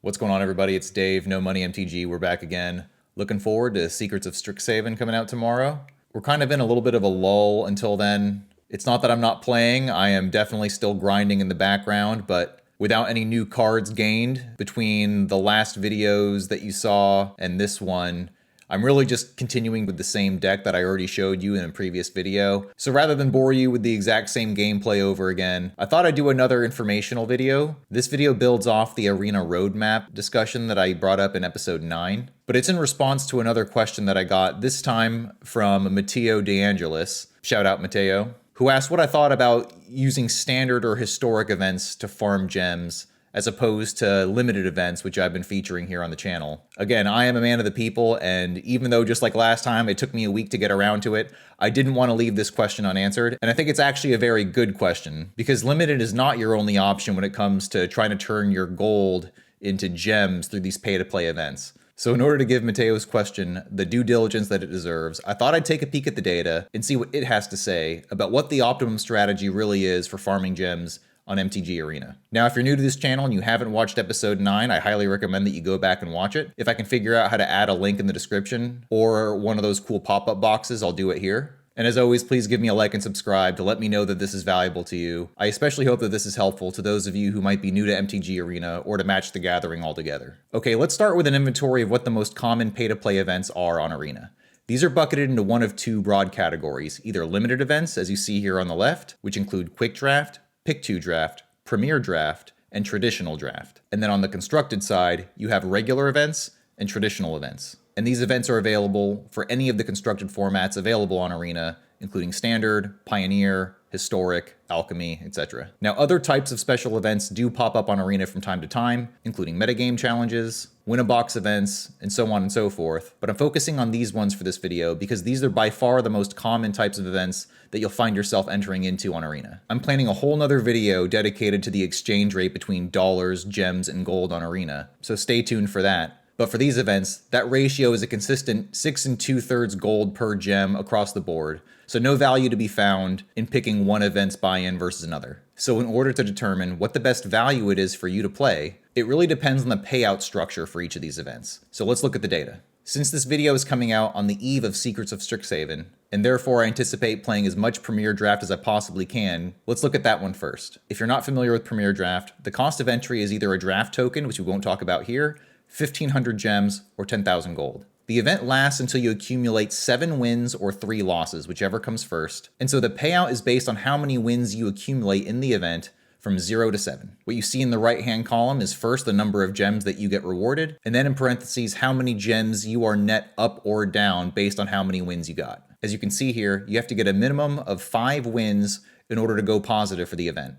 What's going on, everybody? It's Dave, No Money MTG. We're back again. Looking forward to Secrets of Strixhaven coming out tomorrow. We're kind of in a little bit of a lull until then. It's not that I'm not playing. I am definitely still grinding in the background, but without any new cards gained between the last videos that you saw and this one, I'm really just continuing with the same deck that I already showed you in a previous video. So rather than bore you with the exact same gameplay over again, I thought I'd do another informational video. This video builds off the Arena roadmap discussion that I brought up in episode 9, but it's in response to another question that I got, this time from Matteo DeAngelis, shout out Matteo, who asked what I thought about using standard or historic events to farm gems as opposed to limited events, which I've been featuring here on the channel. Again, I am a man of the people, and even though just like last time, it took me a week to get around to it, I didn't want to leave this question unanswered. And I think it's actually a very good question, because limited is not your only option when it comes to trying to turn your gold into gems through these pay-to-play events. So in order to give Matteo's question the due diligence that it deserves, I thought I'd take a peek at the data and see what it has to say about what the optimum strategy really is for farming gems on MTG Arena. Now, if you're new to this channel and you haven't watched episode 9, I highly recommend that you go back and watch it. If I can figure out how to add a link in the description or one of those cool pop-up boxes, I'll do it here. And as always, please give me a like and subscribe to let me know that this is valuable to you. I especially hope that this is helpful to those of you who might be new to MTG Arena or to Match the Gathering altogether. Okay, let's start with an inventory of what the most common pay-to-play events are on Arena. These are bucketed into one of two broad categories, either limited events, as you see here on the left, which include Quick Draft, Pick 2 Draft, Premier Draft, and Traditional Draft. And then on the constructed side, you have regular events and traditional events. And these events are available for any of the constructed formats available on Arena, including Standard, Pioneer, Historic, Alchemy, etc. Now, other types of special events do pop up on Arena from time to time, including metagame challenges, win-a-box events, and so on and so forth, but I'm focusing on these ones for this video because these are by far the most common types of events that you'll find yourself entering into on Arena. I'm planning a whole nother video dedicated to the exchange rate between dollars, gems, and gold on Arena, so stay tuned for that. But for these events, that ratio is a consistent 6 2/3 gold per gem across the board, so no value to be found in picking one event's buy-in versus another. So in order to determine what the best value it is for you to play, it really depends on the payout structure for each of these events. So let's look at the data. Since this video is coming out on the eve of Secrets of Strixhaven, and therefore I anticipate playing as much Premier Draft as I possibly can, let's look at that one first. If you're not familiar with Premier Draft, the cost of entry is either a draft token, which we won't talk about here, 1,500 gems, or 10,000 gold. The event lasts until you accumulate 7 wins or 3 losses, whichever comes first. And so the payout is based on how many wins you accumulate in the event from 0 to 7. What you see in the right-hand column is first the number of gems that you get rewarded, and then in parentheses how many gems you are net up or down based on how many wins you got. As you can see here, you have to get a minimum of 5 wins in order to go positive for the event.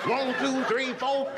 1, 2, 3, 4, 5.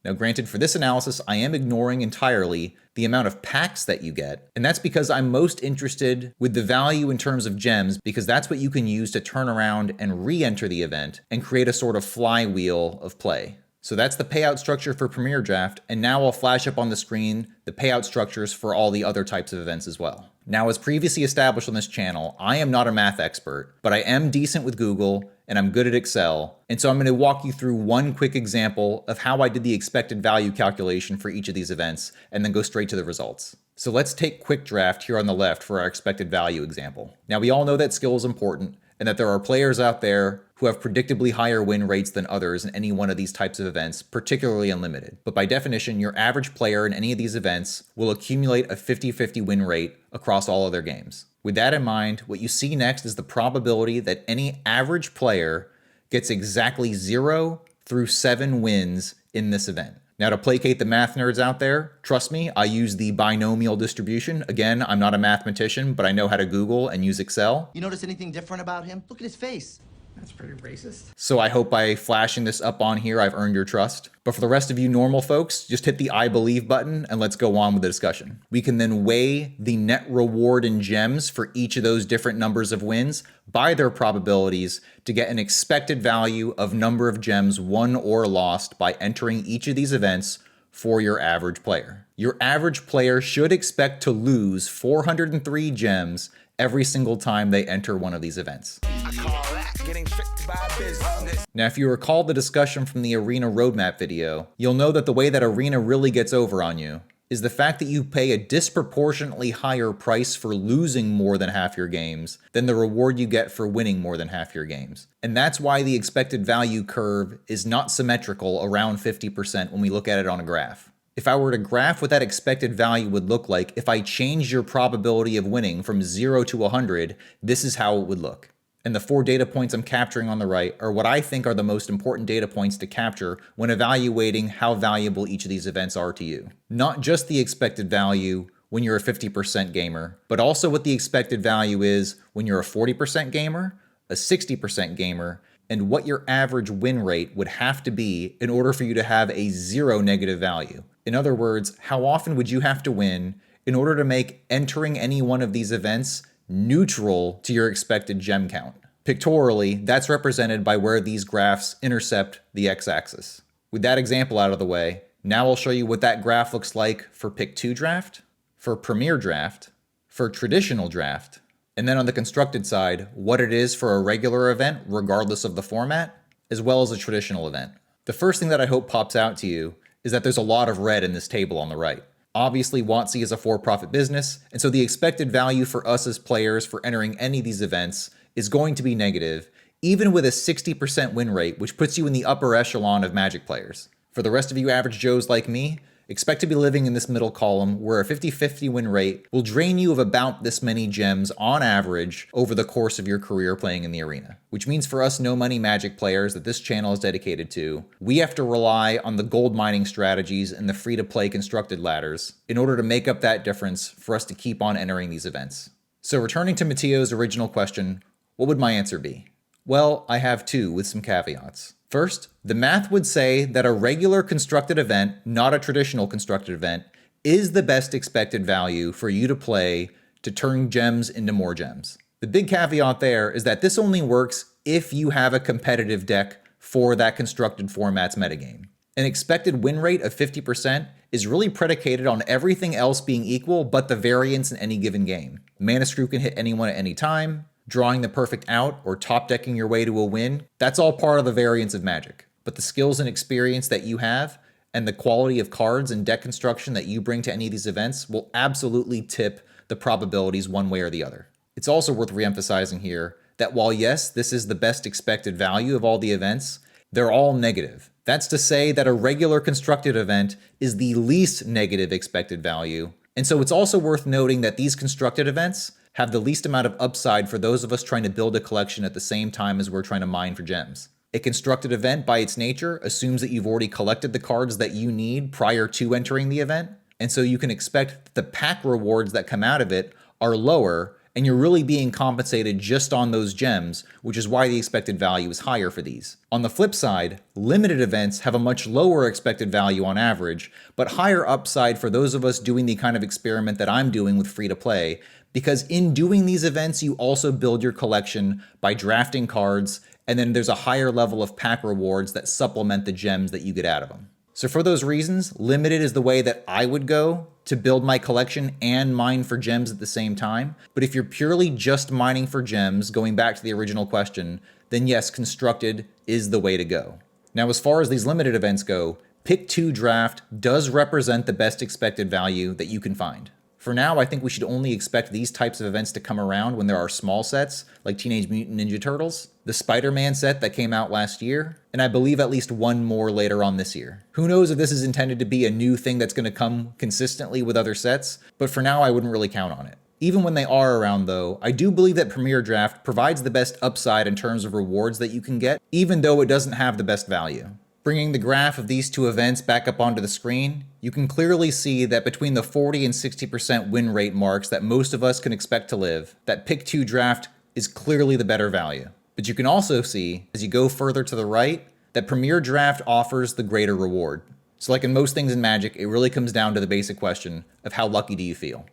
Now granted, for this analysis, I am ignoring entirely the amount of packs that you get, and that's because I'm most interested with the value in terms of gems, because that's what you can use to turn around and re-enter the event and create a sort of flywheel of play. So that's the payout structure for Premier Draft, and now I'll flash up on the screen the payout structures for all the other types of events as well. Now, as previously established on this channel, I am not a math expert, but I am decent with Google, and I'm good at Excel, and so I'm going to walk you through one quick example of how I did the expected value calculation for each of these events, and then go straight to the results. So let's take Quick Draft here on the left for our expected value example. Now, we all know that skill is important, and that there are players out there who have predictably higher win rates than others in any one of these types of events, particularly unlimited. But by definition, your average player in any of these events will accumulate a 50-50 win rate across all of their games. With that in mind, what you see next is the probability that any average player gets exactly 0 through 7 wins in this event. Now, to placate the math nerds out there, trust me, I use the binomial distribution. Again, I'm not a mathematician, but I know how to Google and use Excel. You notice anything different about him? Look at his face. That's pretty racist. So I hope by flashing this up on here, I've earned your trust. But for the rest of you normal folks, just hit the I believe button and let's go on with the discussion. We can then weigh the net reward in gems for each of those different numbers of wins by their probabilities to get an expected value of number of gems won or lost by entering each of these events for your average player. Your average player should expect to lose 403 gems every single time they enter one of these events. I call that getting tricked by business. Now, if you recall the discussion from the Arena roadmap video, you'll know that the way that Arena really gets over on you is the fact that you pay a disproportionately higher price for losing more than half your games than the reward you get for winning more than half your games. And that's why the expected value curve is not symmetrical around 50% when we look at it on a graph. If I were to graph what that expected value would look like if I changed your probability of winning from 0 to 100, this is how it would look. And the 4 data points I'm capturing on the right are what I think are the most important data points to capture when evaluating how valuable each of these events are to you. Not just the expected value when you're a 50% gamer, but also what the expected value is when you're a 40% gamer, a 60% gamer, and what your average win rate would have to be in order for you to have a 0 negative value. In other words, how often would you have to win in order to make entering any one of these events neutral to your expected gem count? Pictorially, that's represented by where these graphs intercept the x-axis. With that example out of the way, now I'll show you what that graph looks like for Pick 2 draft, for Premier draft, for Traditional draft, and then on the constructed side, what it is for a regular event regardless of the format, as well as a traditional event. The first thing that I hope pops out to you is that there's a lot of red in this table on the right. Obviously, WotC is a for-profit business, and so the expected value for us as players for entering any of these events is going to be negative, even with a 60% win rate, which puts you in the upper echelon of Magic players. For the rest of you average Joes like me, expect to be living in this middle column where a 50-50 win rate will drain you of about this many gems on average over the course of your career playing in the arena. Which means for us no money Magic players that this channel is dedicated to, we have to rely on the gold mining strategies and the free-to-play constructed ladders in order to make up that difference for us to keep on entering these events. So returning to Mateo's original question, what would my answer be? Well, I have 2 with some caveats. First, the math would say that a regular constructed event, not a traditional constructed event, is the best expected value for you to play to turn gems into more gems. The big caveat there is that this only works if you have a competitive deck for that constructed format's metagame. An expected win rate of 50% is really predicated on everything else being equal but the variance in any given game. Mana Screw can hit anyone at any time. Drawing the perfect out or top decking your way to a win, that's all part of the variance of Magic. But the skills and experience that you have and the quality of cards and deck construction that you bring to any of these events will absolutely tip the probabilities one way or the other. It's also worth reemphasizing here that while yes, this is the best expected value of all the events, they're all negative. That's to say that a regular constructed event is the least negative expected value. And so it's also worth noting that these constructed events have the least amount of upside for those of us trying to build a collection at the same time as we're trying to mine for gems. A constructed event by its nature assumes that you've already collected the cards that you need prior to entering the event, and so you can expect that the pack rewards that come out of it are lower, and you're really being compensated just on those gems, which is why the expected value is higher for these. On the flip side, limited events have a much lower expected value on average, but higher upside for those of us doing the kind of experiment that I'm doing with free-to-play, because in doing these events, you also build your collection by drafting cards, and then there's a higher level of pack rewards that supplement the gems that you get out of them. So for those reasons, limited is the way that I would go to build my collection and mine for gems at the same time. But if you're purely just mining for gems, going back to the original question, then yes, constructed is the way to go. Now, as far as these limited events go, Pick 2 draft does represent the best expected value that you can find. For now, I think we should only expect these types of events to come around when there are small sets, like Teenage Mutant Ninja Turtles, the Spider-Man set that came out last year, and I believe at least one more later on this year. Who knows if this is intended to be a new thing that's going to come consistently with other sets, but for now I wouldn't really count on it. Even when they are around though, I do believe that Premier Draft provides the best upside in terms of rewards that you can get, even though it doesn't have the best value. Bringing the graph of these 2 events back up onto the screen, you can clearly see that between the 40 and 60% win rate marks that most of us can expect to live, that Pick 2 draft is clearly the better value. But you can also see, as you go further to the right, that Premier Draft offers the greater reward. So like in most things in Magic, it really comes down to the basic question of how lucky do you feel.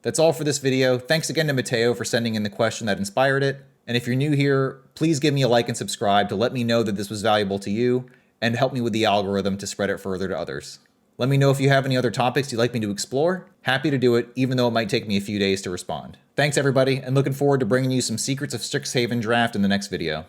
That's all for this video. Thanks again to Mateo for sending in the question that inspired it. And if you're new here, please give me a like and subscribe to let me know that this was valuable to you, and help me with the algorithm to spread it further to others. Let me know if you have any other topics you'd like me to explore. Happy to do it, even though it might take me a few days to respond. Thanks everybody, and looking forward to bringing you some Secrets of Strixhaven draft in the next video.